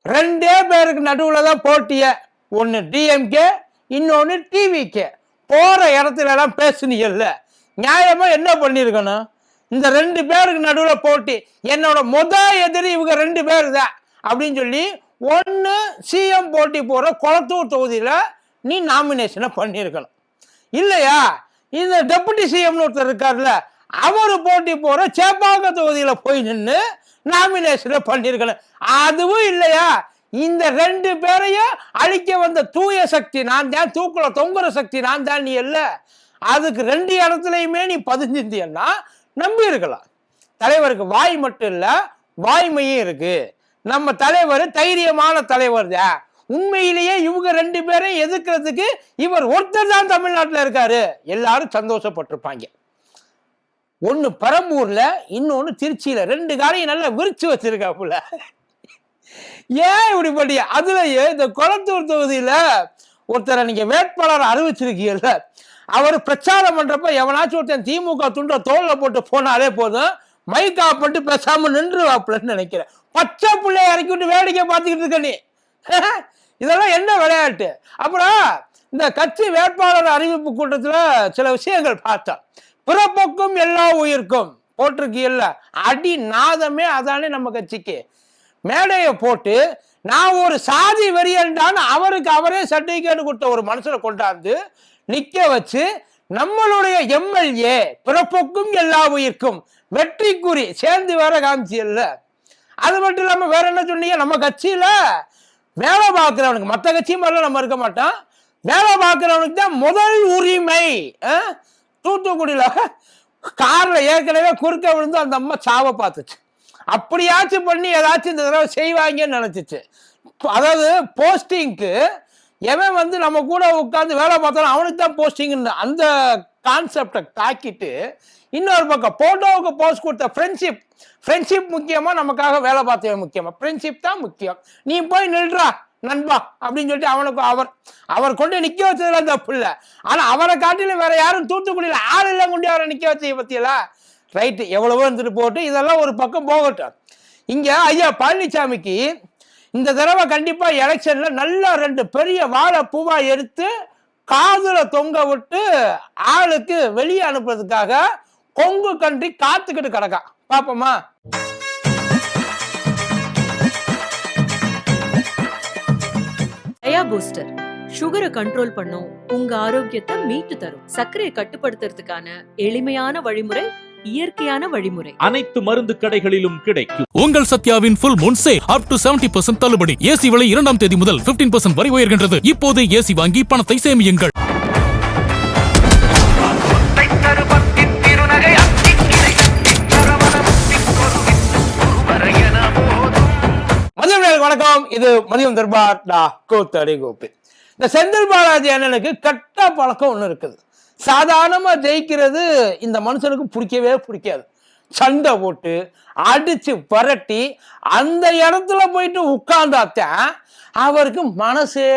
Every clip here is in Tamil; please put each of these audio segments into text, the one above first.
ரெண்டே பேருக்கு நடுவில் தான் போட்டிய. ஒன்று டிஎம்கே, இன்னொன்று டிவிகே. போற இடத்துல எல்லாம் பேசுனீங்கல்ல, நியாயமா என்ன பண்ணிருக்கணும்? இந்த ரெண்டு பேருக்கு நடுவில் போட்டி, என்னோட எதிரி இவங்க ரெண்டு பேர் தான் அப்படின்னு சொல்லி ஒன்று சிஎம் போட்டி போற கொளத்தூர் தொகுதியில் நீ நாமினேஷனை பண்ணியிருக்கணும். இல்லையா இந்த டெபுட்டி சிஎம்னு ஒருத்தர் இருக்கார்ல, அவரு போட்டி போற சேப்பாக்க தொகுதியில் போய் நின்று நாமினேஷனை பண்ணியிருக்கணும். அதுவும் இல்லையா, இந்த ரெண்டு பேரையும் அழிக்க வந்த தூய சக்தி நான் தான், தூக்குல தொங்குற சக்தி நான் தான் நீ இல்ல, அதுக்கு ரெண்டு இடத்துலையுமே நீ பதிஞ்சிருந்தீன்னா நம்பி இருக்கலாம். தலைவருக்கு வாய் மட்டும் இல்ல, வாய்மையும் இருக்கு. நம்ம தலைவர் தைரியமான தலைவர் தான். உண்மையிலேயே இவங்க ரெண்டு பேரையும் எதிர்க்கிறதுக்கு இவர் ஒருத்தர் தான் தமிழ்நாட்டில் இருக்காரு, எல்லாரும் சந்தோஷப்பட்டிருப்பாங்க. ஒன்னு பெரம்பூர்ல, இன்னொன்னு திருச்சியில, ரெண்டு காரையும் நல்லா விரிச்சு வச்சிருக்காப்புல. ஏன் இப்படி பண்ணி? அதுலயே இந்த கொளத்தூர் தொகுதியில ஒருத்தரை நீங்க வேட்பாளர் அறிவிச்சிருக்கீங்கல்ல, அவர் பிரச்சாரம் பண்றப்ப எவனாச்சும் ஒருத்தன் திமுக துண்ட தோல்ல போட்டு போனாலே போதும், மைக் ஆஃப் பண்ணிட்டு பேசாம நின்றுவாப்புலன்னு நினைக்கிறேன். பச்சை பிள்ளைய இறக்கி விட்டு வேடிக்கை பார்த்துக்கிட்டு இருக்க நீ. இதெல்லாம் என்ன விளையாட்டு? அப்புறம் இந்த கட்சி வேட்பாளர் அறிவிப்பு கூட்டத்துல சில விஷயங்கள் பார்த்தோம். பிறப்புக்கும் எல்லா உயிர்க்கும் போட்டிருக்கீல்ல, அடி நாதமே அதானே நம்ம கட்சிக்கு. மேடையை போட்டு நான் ஒரு சாதி வெறியன்டான்னு அவருக்கு அவரே சர்டிபிகேட் கொடுத்த ஒரு மனுஷனை கொண்டாந்து நிக்க வச்சு நம்மளுடைய எம்எல்ஏ பிறப்புக்கும் எல்லா உயிர்க்கும் வெற்றிக்குறி சேர்ந்து வேற காமிச்சியல்ல. அது மட்டும் இல்லாம வேற என்ன சொன்னீங்க? நம்ம கட்சியில வேலை பார்க்கிறவனுக்கு, மற்ற கட்சி மாதிரிலாம் நம்ம இருக்க மாட்டோம், வேலை பார்க்கிறவனுக்கு தான் முதல் உரிமை. தூத்துக்குடியில கார்ல ஏற்கனவே குறுக்க விழுந்து அந்த அம்மா சாவை பார்த்துச்சு. அப்படியாச்சும் பண்ணி ஏதாச்சும் இந்த தடவை செய்வாங்கன்னு நினைச்சிச்சு. அதாவது போஸ்டிங்க்கு எவன் வந்து நம்ம கூட உட்காந்து வேலை பார்த்தாலும் அவனுக்கு தான் போஸ்டிங், அந்த கான்செப்டை தாக்கிட்டு இன்னொரு பக்கம் போட்டோவுக்கு போஸ்ட் கொடுத்த ஃப்ரெண்ட்ஷிப் முக்கியமா, நமக்காக வேலை பார்த்தவன் முக்கியமா? ஃப்ரெண்ட்ஷிப் தான் முக்கியம். நீ போய் நில்றா நண்பா அப்படின்னு சொல்லிட்டு அவனுக்கு அவர் கொண்டு நிக்க வச்சதுல தப்பு இல்லை. ஆனா அவரை காட்டிலும் வேற யாரும் தூத்துக்குடியில ஆள் இல்லை கொண்டு அவரை நிக்க வச்ச பத்தியெல்லாம் ரைட்டு, எவ்வளவோ இருந்துட்டு போட்டு, இதெல்லாம் ஒரு பக்கம் போகட்டும். இங்க ஐயா பழனிசாமிக்கு இந்த தடவை கண்டிப்பா எலெக்ஷன்ல நல்லா ரெண்டு பெரிய வாழை பூவா எடுத்து காதுல தொங்க விட்டு ஆளுக்கு வெளியே அனுப்புறதுக்காக கொங்கு கண்ட்ரி காத்துக்கிட்டு கிடக்கா. பாப்போமா? பூஸ்டர் சுகரை கண்ட்ரோல் பண்ணும், உங்க ஆரோக்கியத்தை மீட்டு தரும். சர்க்கரையை கட்டுப்படுத்துறதுக்கான எளிமையான வழிமுறை, இயற்கையான வழிமுறை. அனைத்து மருந்து கடைகளிலும் கிடைக்கும். உங்கள் சத்யாவின் full moon sale up to 70% தள்ளுபடி. ஏசி விலை 2ஆம் தேதி முதல் 15% வரை உயர்கின்றது. இப்போதே ஏசி வாங்கி பணத்தை சேமியுங்கள். வணக்கம், இது மதியம் தர்பார். கூத்தடி கோப்பி. இந்த செந்தில் பாலாஜி அண்ணனுக்கு கட்ட பழக்கம் ஒண்ணு இருக்குது. சாதாரணமா ஜெயிக்கிறது இந்த மனுஷனுக்கு பிடிக்கவே பிடிக்காது. சண்டை போட்டு அடிச்சு பரட்டி அந்த இடத்துல போயிட்டு உட்கார்ந்தாத்தான் அவருக்கு மனசே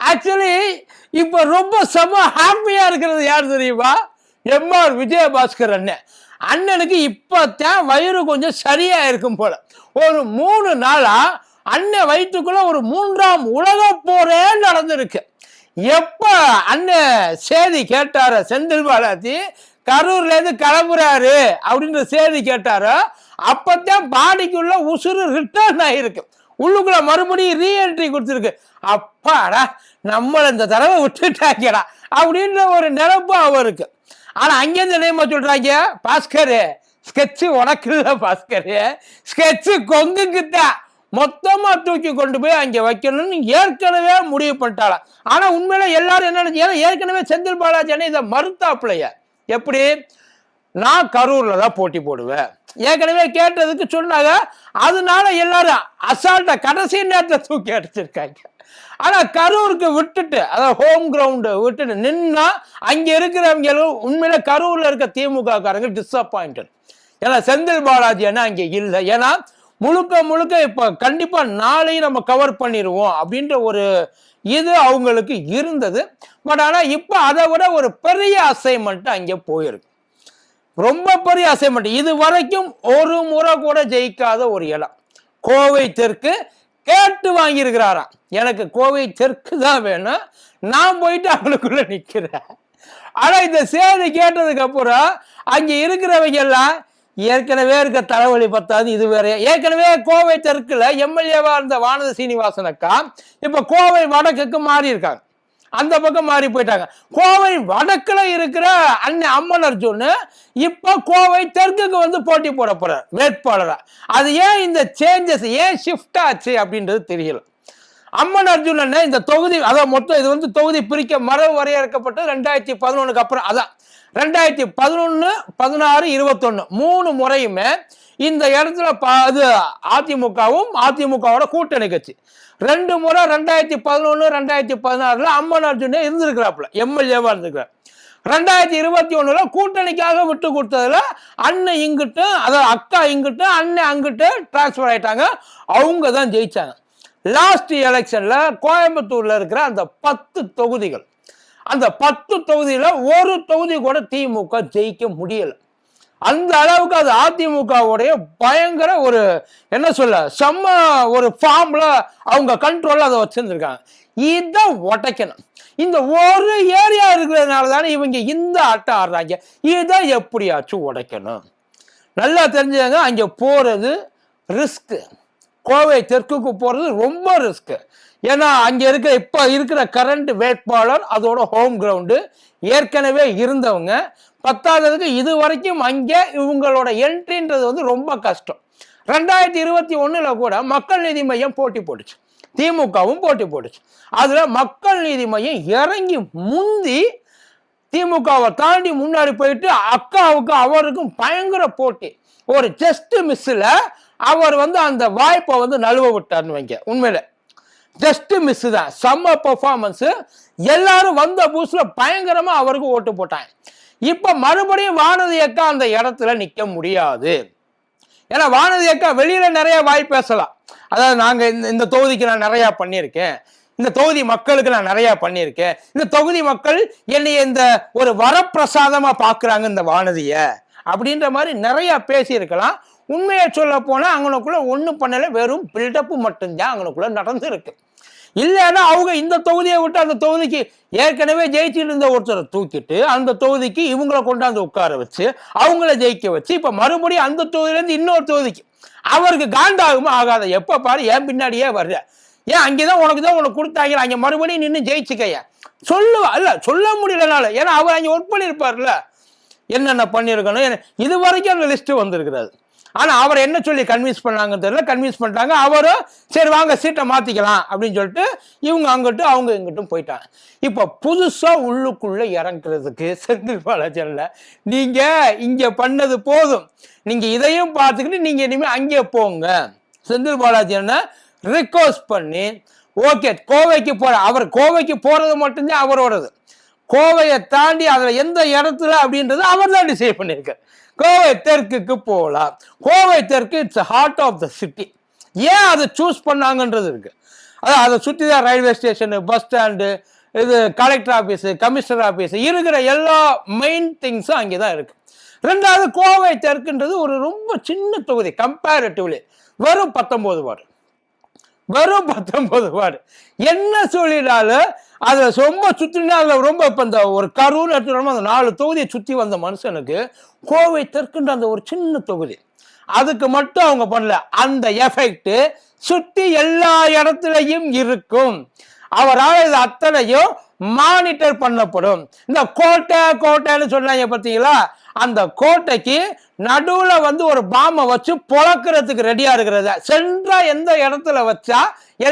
ஆக்சுவலி இப்ப ரொம்ப செம ஹாப்பியா இருக்கிறது யார் தெரியுமா? எம்ஆர் விஜயபாஸ்கர் அண்ணனுக்கு இப்பத்தான் வயிறு கொஞ்சம் சரியா இருக்கும் போல. ஒரு 3 நாளா அண்ணன் வயிற்றுக்குள்ள ஒரு 3ஆம் உலக போரே நடந்திருக்கு. எப்ப அண்ணன் செய்தி கேட்டாரோ, செந்தில் பாலாஜி கரூர்ல இருந்து கிளம்புறாரு அப்படின்ற செய்தி கேட்டாரோ, அப்பத்தான் பாடிக்குள்ள உசுறு ரிட்டர்ன் ஆயிருக்கு. உள்ளுக்குள்ள மறுபடியும் ரீஎன்ட்ரி கொடுத்துருக்கு. அப்பாடா, நம்மள இந்த தடவை விட்டுட்டாங்கடா அப்படின்ற ஒரு நினைப்பு அவருக்கு. ஆனா அங்கேருந்து நினைமா சொல்றாங்க, பாஸ்கர் ஸ்கெட்சு உனக்கு இல்ல பாஸ்கர், ஸ்கெட்சு கொங்குக்குத்தான், மொத்தமா தூக்கி கொண்டு போய் அங்க வைக்கணும்னு ஏற்கனவே முடிவு பண்ணிட்டாளா. ஆனா உண்மையில எல்லாரும் என்ன, ஏற்கனவே செந்தில் பாலாஜி இதை மறுத்தாப்புலைய. எப்படி? நான் கரூர்ல தான் போட்டி போடுவேன் ஏற்கனவே கேட்டதுக்கு சொன்னாங்க. அதனால எல்லாரும் அசால்ட்டா கடைசி நேரத்தை தூக்கி அடிச்சிருக்காங்க. ஆனா கரூருக்கு விட்டுட்டு, அதாவது ஹோம் கிரவுண்டு விட்டுட்டு நின்னா அங்க இருக்கிறவங்க உண்மையில கரூர்ல இருக்க திமுக காரங்க டிசப்பாயிண்டட். ஏன்னா செந்தில் பாலாஜி அங்க இல்லை. ஏன்னா முழுக்க இப்ப கண்டிப்பா நாளையும் நம்ம கவர் பண்ணிடுவோம் அப்படின்ற ஒரு இது அவங்களுக்கு இருந்தது. பட் ஆனா இப்ப அதை விட ஒரு பெரிய அசைன்மெண்ட் அங்கே போயிருக்கு. ரொம்ப பெரிய அசைன்மெண்ட். இது வரைக்கும் ஒரு முறை கூட ஜெயிக்காத ஒரு இடம் கோவை தெற்கு கேட்டு வாங்கியிருக்கிறாராம். எனக்கு கோவை தெற்கு தான் வேணும், நான் போயிட்டு அவங்களுக்குள்ள நிக்கிறேன். ஆனா இந்த செய்தி கேட்டதுக்கு அப்புறம் அங்க இருக்கிறவங்க எல்லாம் ஏற்கனவே இருக்க தலைவலி பத்தாது இது வேற. ஏற்கனவே கோவை தெற்குல எம்எல்ஏவா இருந்த வானதி சீனிவாசன் அக்கா இப்ப கோவை வடக்குக்கு மாறி இருக்காங்க, அந்த பக்கம் மாறி போயிட்டாங்க. கோவை வடக்குல இருக்கிற அண்ணன் அம்மன் அர்ஜுன் இப்ப கோவை தெற்குக்கு வந்து போட்டி போட போறார் வேட்பாளரா. அது ஏன் இந்த சேஞ்சஸ், ஏன் ஷிஃப்ட் ஆச்சு அப்படின்றது தெரியல. அம்மன் அர்ஜுன் அண்ணன் இந்த தொகுதி, அதான் மொத்தம் இது வந்து தொகுதி பிரிக்க மரபு வரையறுக்கப்பட்டு 2011 அப்புறம், அதான் 2011, 16, 21 3 முறையுமே இந்த இடத்துல அது அதிமுகவும் அதிமுகவோட கூட்டணி கட்சி 2 முறை 2011, 2016 அம்மன் அர்ஜுனே இருந்திருக்கிறாப்புல, எம்எல்ஏவா இருந்திருக்கிறார். 2021 கூட்டணிக்காக விட்டு கொடுத்ததுல அண்ணன் இங்கிட்டு, அதாவது அக்கா இங்கிட்டு, அண்ணன் அங்கிட்டு டிரான்ஸ்பர் ஆயிட்டாங்க. அவங்க தான் ஜெயிச்சாங்க. லாஸ்ட் எலெக்ஷன்ல கோயம்புத்தூர்ல இருக்கிற அந்த 10 தொகுதிகள், அந்த 10 தொகுதியில ஒரு தொகுதி கூட திமுக ஜெயிக்க முடியல. அந்த அளவுக்கு அது அதிமுகவுடைய பயங்கர ஒரு என்ன சொல்ல செம்ம ஒரு ஃபார்ம்ல அவங்க கண்ட்ரோல்ல அதை வச்சிருந்திருக்காங்க. இதை உடைக்கணும். இந்த ஒரு ஏரியா இருக்கிறதுனால தானே இவங்க இந்த ஆட்டம் ஆடுறாங்க. இதை எப்படியாச்சும் உடைக்கணும். நல்லா தெரிஞ்சுங்க, அங்க போறது ரிஸ்க். கோவை தெற்குக்கு போறது ரொம்ப ரிஸ்க். ஏன்னா அங்க இருக்க இப்ப இருக்கிற கரண்ட் வேட்பாளர், அதோட ஹோம் கிரவுண்டு ஏற்கனவே இருந்தவங்க, பத்தாவதுக்கு இது வரைக்கும் அங்கே இவங்களோட என்ட்ரின்றது வந்து ரொம்ப கஷ்டம். 2021 கூட மக்கள் நீதி மையம் போட்டி போட்டுச்சு, திமுகவும் போட்டி போட்டுச்சு. அதுல மக்கள் நீதி மையம் இறங்கி முந்தி திமுகவை தாண்டி முன்னாடி போயிட்டு அக்காவுக்கு அவருக்கும் பயங்கர போட்டி. ஒரு ஜஸ்ட் மிஸ்ல அவர் வந்து அந்த வாய்ப்பை வந்து நழுவ விட்டார்னு வைங்க. உண்மையில ஜஸ்ட் மிஸ் தான், செம்ம பெர்ஃபார்மன்ஸ். எல்லாரும் வந்த பூஸ்ல பயங்கரமா அவருக்கு ஓட்டு போட்டாங்க. இப்ப மறுபடியும் வானதி அக்கா அந்த இடத்துல நிக்க முடியாது. ஏன்னா வானதி அக்கா வெளியில நிறைய வாய் பேசலாம். அதாவது நாங்க இந்த தொகுதிக்கு நான் நிறைய பண்ணியிருக்கேன், இந்த தொகுதி மக்களுக்கு நான் நிறைய பண்ணியிருக்கேன், இந்த தொகுதி மக்கள் என்னை இந்த ஒரு வரப்பிரசாதமா பாக்குறாங்க இந்த வானதிய அப்படின்ற மாதிரி நிறைய பேசியிருக்கலாம். உண்மையை சொல்ல போனா அவங்களுக்குள்ள ஒன்றும் பண்ணல, வெறும் பில்டப்பு மட்டும்தான் அவங்களுக்குள்ள நடந்திருக்கு. இல்லைன்னா அவங்க இந்த தொகுதியை விட்டு அந்த தொகுதிக்கு ஏற்கனவே ஜெயிச்சுட்டு இருந்த ஒருத்தரை தூக்கிட்டு அந்த தொகுதிக்கு இவங்களை கொண்டாந்து உட்கார வச்சு அவங்கள ஜெயிக்க வச்சு இப்ப மறுபடியும் அந்த தொகுதியிலேருந்து இன்னொரு தொகுதிக்கு அவருக்கு காண்டாகுமா ஆகாத, எப்ப பாரு ஏன் பின்னாடியே வர்ற, ஏன் அங்கேதான் உனக்கு தான் உனக்கு கொடுத்தாங்க, அங்க மறுபடியும் நின்று ஜெயிச்சுக்கையா சொல்லுவா. இல்ல சொல்ல முடியலனால, ஏன்னா அவர் அங்கே ஒர்க் பண்ணியிருப்பார்ல, என்னென்ன பண்ணியிருக்கணும் இது வரைக்கும் அந்த லிஸ்ட் வந்திருக்கிறாரு. ஆனா அவர் என்ன சொல்லி கன்வின்ஸ் பண்ணாங்கன்னு தெரியல, கன்வின்ஸ் பண்ணிட்டாங்க. அவரும் சரி வாங்க சீட்டை மாத்திக்கலாம் அப்படின்னு சொல்லிட்டு இவங்க அங்கிட்டு அவங்க இங்கிட்டும் போயிட்டாங்க. இப்ப புதுசா உள்ளுக்குள்ள இறங்குறதுக்கு செந்தில் பாலாஜி நீங்க இங்க பண்ணது போதும், நீங்க இதையும் பார்த்துக்கிட்டு நீங்க இனிமே அங்கே போங்க. செந்தில் பாலாஜி ரிக்வெஸ்ட் பண்ணி ஓகே கோவைக்கு போற, அவர் கோவைக்கு போறது மட்டும்தான் அவரோடது. கோவையை தாண்டி அதுல எந்த இடத்துல அப்படின்றது அவர் தான் டிசைட் பண்ணியிருக்கார். கோவை தெற்குக்கு போகலாம். கோவை தெற்கு it's heart of the city. ஏன் அதை சூஸ் பண்ணாங்கன்றது இருக்கு. அதான் அதை சுற்றி தான் ரயில்வே ஸ்டேஷனு, பஸ் ஸ்டாண்டு, இது கலெக்டர் ஆஃபீஸு, கமிஷனர் ஆஃபீஸு இருக்கிற எல்லா மெயின் திங்ஸும் அங்கே தான் இருக்கு. ரெண்டாவது கோவை தெற்குன்றது ஒரு ரொம்ப சின்ன தொகுதி கம்பேரிட்டிவ்லி, வெறும் 19 வார்டு, வெறும் 19 வார்டு. என்ன சொல்லினாலும் அதை ரொம்ப சுற்றினா அதில் ரொம்ப இப்போ இந்த ஒரு கரூர் எடுத்துட்டோம்னா அந்த 4 தொகுதியை சுற்றி வந்த மனுஷனுக்கு கோவை தெற்குன்ற அந்த ஒரு சின்ன தொகுதி, அதுக்கு மட்டும் அவங்க பண்ணல. அந்த எஃபெக்ட் சுற்றி எல்லா இடத்துலையும் இருக்கும். அவரால் இது அத்தனையும் மானிட்டர் பண்ணப்படும். இந்த கோட்டைன்னு சொன்னாங்க பார்த்தீங்களா, அந்த கோட்டைக்கு நடுவுல வந்து ஒரு பாம்பை வச்சு பொழக்கிறதுக்கு ரெடியா இருக்கிறத சென்றா எந்த இடத்துல வச்சா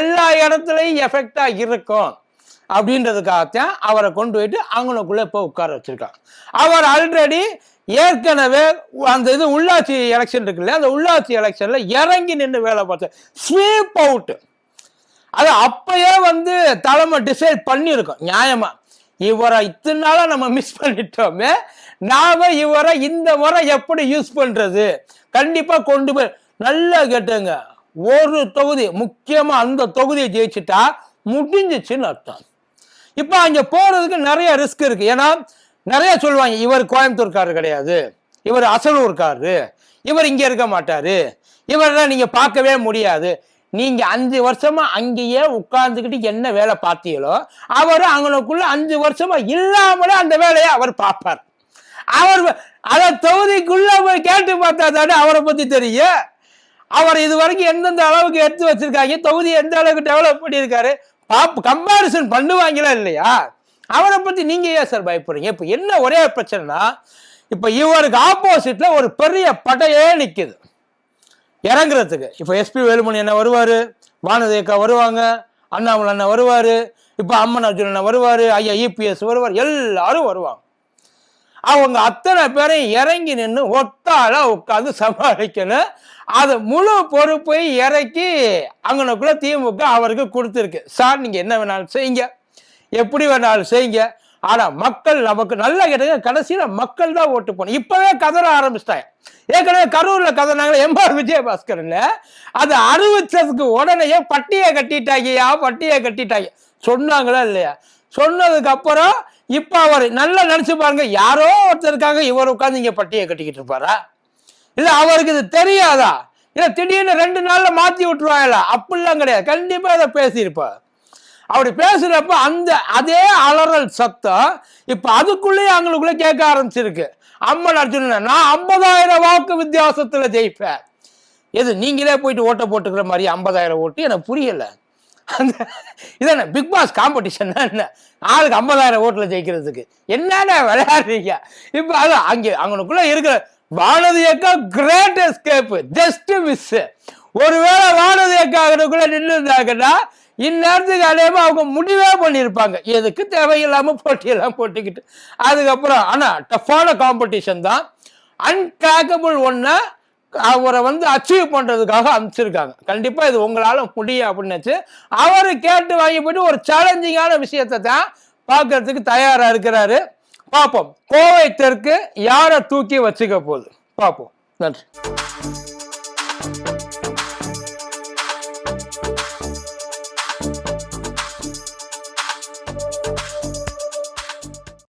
எல்லா இடத்துலையும் எஃபெக்டா இருக்கும் அப்படின்றதுக்காகத்தான் அவரை கொண்டு போயிட்டு அவங்களுக்குள்ள இப்போ உட்கார வச்சிருக்காங்க. அவர் ஆல்ரெடி ஏற்கனவே அந்த இது உள்ளாட்சி எலெக்ஷன் இருக்குல்ல, அந்த உள்ளாட்சி எலெக்ஷன்ல இறங்கி நின்று வேலை பார்த்த ஸ்வீப் அவுட், அது அப்பயே வந்து தலைமை டிசைட் பண்ணியிருக்கோம் நியாயமா. இவரை இத்தனை நாளா நம்ம மிஸ் பண்ணிட்டோமே, நாம இவரை இந்த முறை எப்படி யூஸ் பண்றது, கண்டிப்பா கொண்டு போய் நல்லா கேட்டுங்க. ஒரு தொகுதி முக்கியமா அந்த தொகுதியை ஜெயிச்சுட்டா முடிஞ்சிச்சுன்னு அர்த்தம். இப்ப அங்க போறதுக்கு நிறைய ரிஸ்க் இருக்கு. ஏன்னா நிறைய சொல்லுவாங்க இவர் கோயம்புத்தூர்காரர் கிடையாது, இவர் அசலூர்காரரு, இவர் இங்க இருக்க மாட்டாரு, இவரெல்லாம் நீங்க பார்க்கவே முடியாது. நீங்க 5 வருஷமா அங்கேயே உட்கார்ந்துக்கிட்டு என்ன வேலை பார்த்தீங்களோ அவர் அவங்களுக்குள்ள 5 வருஷமா இல்லாமலே அந்த வேலையை அவர் பார்ப்பார். அவர் அதை தொகுதிக்குள்ள போய் கேட்டு பார்த்தா தானே அவரை பத்தி தெரியும். அவர் இது வரைக்கும் எந்தெந்த அளவுக்கு எடுத்து வச்சிருக்காங்க, தொகுதி எந்த அளவுக்கு டெவலப் பண்ணியிருக்காரு கம்பாரிசன் பண்ணுவாங்களா இல்லையா? அவரை பத்தி நீங்க ஏன் சார் பயப்படுறீங்க? இப்ப என்ன ஒரே பிரச்சனைனா, இப்ப இவருக்கு ஆப்போசிட்ல ஒரு பெரிய படையே நிக்குது இறங்குறதுக்கு. இப்ப எஸ்பி வேலுமணி என்ன வருவாரு, வானதி அக்கா வருவாங்க, அண்ணாமலை அண்ணா வருவாரு, இப்ப அம்மன் அர்ஜுன் அண்ணா வருவாரு, ஐயா இபிஎஸ் வருவார், எல்லாரும் வருவாங்க. அவங்க அத்தனை பேரையும் இறங்கி நின்று ஒத்தாளா உட்காந்து சமாளிக்கணும். அது முழு பொறுப்பை இறக்கி அங்கனக்குள்ள திமுக அவருக்கு கொடுத்துருக்கு. சார் நீங்க என்ன வேணாலும் செய்யுங்க, எப்படி வேணாலும் செய்யுங்க, ஆனா மக்கள் நமக்கு நல்ல கேட்டது. கடைசியில மக்கள் தான் ஓட்டு போகணும். இப்பவே கதற ஆரம்பிச்சிட்டாங்க. ஏற்கனவே கரூர்ல கதறாங்களே எம்ஆர் விஜயபாஸ்கர்ல, அதை அறிவிச்சதுக்கு உடனே பட்டியை கட்டிட்டாங்க சொன்னாங்களா இல்லையா? சொன்னதுக்கு அப்புறம் இப்ப அவர் நல்லா நினைச்சு பாருங்க, யாரோ ஒருத்தருக்காக இவர் உட்கார்ந்து இங்க பட்டியை கட்டிக்கிட்டு இருப்பாரா? இல்ல அவருக்கு இது தெரியாதா? இல்ல திடீர்னு 2 நாள்ல மாத்தி விட்டுருவாங்களா? அப்படிலாம் கிடையாது. கண்டிப்பா அதை பேசியிருப்பார். அப்படி பேசுறப்ப அந்த அதே அலறல் சத்தம் இப்ப அதுக்குள்ளேயே அவங்களுக்குள்ள கேட்க ஆரம்பிச்சிருக்கு. அம்மன் அர்ஜுன் நான் 50,000 வாக்கு வித்தியாசத்துல ஜெயிப்பேன். எது நீங்களே போயிட்டு ஓட்ட போட்டுக்கிற மாதிரி 50,000 ஓட்டு? எனக்கு புரியல. அந்த இதான பிக் பாஸ் காம்படிஷன் என்ன? ஆளுக்கு 50,000 ஓட்டுல ஜெயிக்கிறதுக்கு என்னென்ன விளையாடுறீங்க? இப்ப அது அங்கனுக்குள்ள இருக்கிற வானதி அக்கா கிரேட் எஸ்கேப், ஜஸ்ட் மிஸ். ஒருவேளை வானதி அக்கா அங்கனுக்குள்ள நின்று இருந்தாங்கன்னா இந்நேரத்துக்கு அடையாம அவங்க முடிவே பண்ணியிருப்பாங்க. எதுக்கு தேவையில்லாம போட்டியெல்லாம் போட்டுக்கிட்டு. அதுக்கப்புறம் ஆனா டஃப்பான காம்படிஷன் தான். அன்கிராக்கபிள் ஒன்ன அவரை அச்சீவ் பண்றதுக்காக அமைச்சிருக்காங்க. கண்டிப்பா இது உங்களால முடியும் அப்படின்னு அவரு கேட்டு வாங்கி போயிட்டு ஒரு சேலஞ்சிங்கான விஷயத்தை தான் பார்க்கறதுக்கு தயாரா இருக்கிறாரு. பார்ப்போம் கோவை தெற்கு யாரை தூக்கி வச்சுக்க போகுது பார்ப்போம். நன்றி.